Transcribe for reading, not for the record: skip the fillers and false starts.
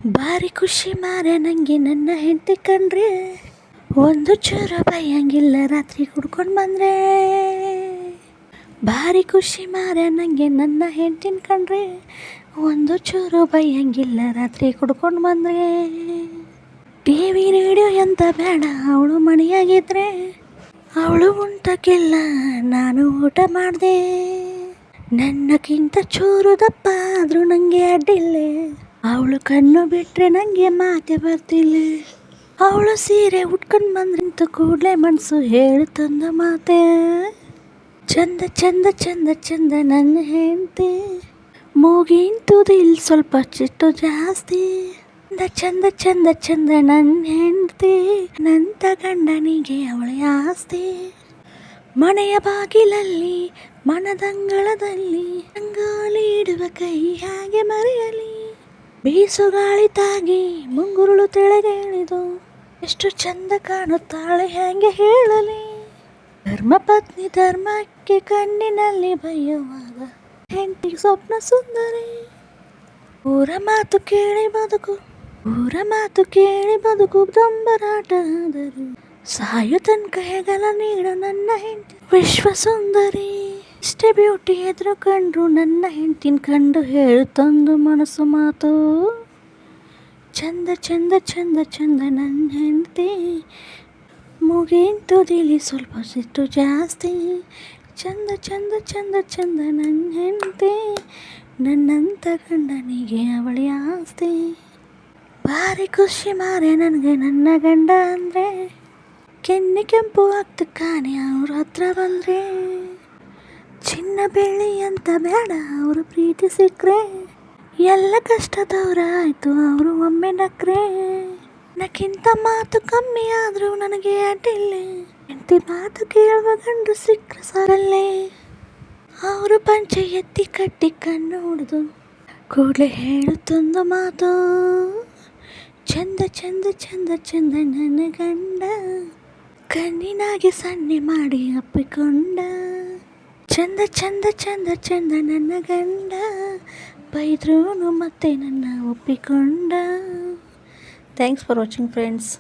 ಬಾರಿ ಖುಷಿ ಮಾರೆ ನನಗೆ ನನ್ನ ಹೆಂಡತಿ ಕಂಡ್ರೆ, ಒಂದು ಚೂರು ಭಯಂಗಿಲ್ಲ ರಾತ್ರಿ ಕುಡ್ಕೊಂಡು ಬಂದರೆ. ಬಾರಿ ಖುಷಿ ಮಾರೆ ನನಗೆ ನನ್ನ ಹೆಂಡತಿನ ಕಂಡ್ರೆ, ಒಂದು ಚೂರು ಭಯಂಗಿಲ್ಲ ರಾತ್ರಿ ಕುಡ್ಕೊಂಡು ಬಂದರೆ. ಟಿವಿ ರೇಡಿಯೋ ಎಂತ ಬೇಡ ಅವಳು ಮಣಿಯಾಗಿದ್ರೆ, ಅವಳು ಉಂಟಕ್ಕೆಲ್ಲ ನಾನು ಊಟ ಮಾಡಿದೆ. ನನ್ನಕ್ಕಿಂತ ಚೂರು ದಪ್ಪ ಆದರೂ ನನಗೆ ಅಡ್ಡಿಲ್ಲ, ಅವಳು ಕಣ್ಣು ಬಿಟ್ಟರೆ ನನಗೆ ಮಾತೆ ಬರ್ತಿಲ್ಲ. ಅವಳು ಸೀರೆ ಉಟ್ಕೊಂಡು ಬಂದ್ರಂತ ಕೂಡಲೇ ಮನಸ್ಸು ಹೇಳ್ತಂದ ಮಾತೆ. ಚಂದ ಚಂದ ಚಂದ ಚಂದ ನನ್ನ ಹೆಂಡತಿ, ಮೂಗಿನ ತುದಿಲ್ ಸ್ವಲ್ಪ ಚಿಟ್ಟು ಜಾಸ್ತಿ. ಚಂದ ಚಂದ ಚಂದ ನನ್ನ ಹೆಂಡತಿ, ನಂತ ಗಂಡನಿಗೆ ಅವಳೆ ಆಸ್ತಿ. ಮನೆಯ ಬಾಗಿಲಲ್ಲಿ ಮನದಂಗಳದಲ್ಲಿ ಅಂಗಾಲಿ ಇಡುವ ಕೈ ಹಾಗೆ ಮರೆಯಲಿ. ಬೀಸು ಗಾಳಿ ತಾಗಿ ಮುಂಗುರುಳು ತೆಳಗೇಳಿದು, ಎಷ್ಟು ಚಂದ ಕಾಣುತ್ತಾಳೆ ಹೇಗೆ ಹೇಳಲಿ. ಧರ್ಮಪತ್ನಿ ಧರ್ಮಕ್ಕೆ ಕಣ್ಣಿನಲ್ಲಿ ಬಯ್ಯುವಾಗ ಹೆಂಡತಿ ಸ್ವಪ್ನ ಸುಂದರಿ. ಊರ ಮಾತು ಕೇಳಿ ಬದುಕು, ಊರ ಮಾತು ಕೇಳಿ ಬದುಕು ದೊಂಬರಾಟ ಆದರು. ಸಾಯು ತನಕ ಹೆಗಲ ನೀಡು ನನ್ನ ಹೆಂಡತಿ ವಿಶ್ವ ಸುಂದರಿ. ಇಷ್ಟೇ ಬ್ಯೂಟಿ ಎದುರು ಕಂಡ್ರು ನನ್ನ ಹೆಂಡತಿನ ಕಂಡು ಹೇಳುತ್ತಂದು ಮನಸ್ಸು ಮಾತು. ಚಂದ ಚಂದ ಚಂದ ಚಂದ ನನ್ನ ಹೆಂಡತಿ, ಮೂಗಿನ ತುದಿಲಿ ಸ್ವಲ್ಪ ಸಿಟ್ಟು ಜಾಸ್ತಿ. ಚಂದ ಚಂದ ಚಂದ ಚಂದ ನನ್ನ ಹೆಂಡತಿ, ನನ್ನಂತ ಗಂಡನಿಗೆ ಅವಳಿ ಆಸ್ತಿ. ಭಾರಿ ಖುಷಿ ಮಾರೆ ನನಗೆ ನನ್ನ ಗಂಡ ಅಂದರೆ, ಕೆನ್ನೆ ಕೆಂಪು ಆಗ್ತು ಕಾಣೆ ಅವ್ರ ಹತ್ರ ಬಂದರೆ. ಚಿನ್ನ ಬೆಳ್ಳಿ ಅಂತ ಬೇಡ ಅವರು ಪ್ರೀತಿ ಸಿಕ್ಕರೆ, ಎಲ್ಲ ಕಷ್ಟದವ್ರ ಆಯಿತು ಅವರು ಒಮ್ಮೆ ನಕ್ರೆ. ನಕ್ಕಿಂತ ಮಾತು ಕಮ್ಮಿ ಆದರೂ ನನಗೆ ಅಡ್ಡಿಲ್ಲ, ಹೆಂಡತಿ ಮಾತು ಕೇಳುವ ಗಂಡು ಸಿಕ್ಕರೆ ಸಾರಲ್ಲೇ. ಅವರು ಪಂಚೆ ಎತ್ತಿ ಕಟ್ಟಿ ಕಣ್ಣು ಹೊಡೆದು ಕೂಡಲೇ ಹೇಳುತ್ತೊಂದು ಮಾತು. ಚಂದ ಚಂದ ಚಂದ ಚಂದ ನನ್ನ ಗಂಡ, ಕಣ್ಣಿನಾಗೆ ಸನ್ನೆ ಮಾಡಿ ಅಪ್ಪಿಕೊಂಡ. ಚಂದ ಚಂದ ಚಂದ ಚಂದ ನನ್ನ ಗಂಡ, ಬೈದ್ರೂ ಮತ್ತೆ ನನ್ನ ಒಪ್ಪಿಕೊಂಡ. Thanks for watching friends.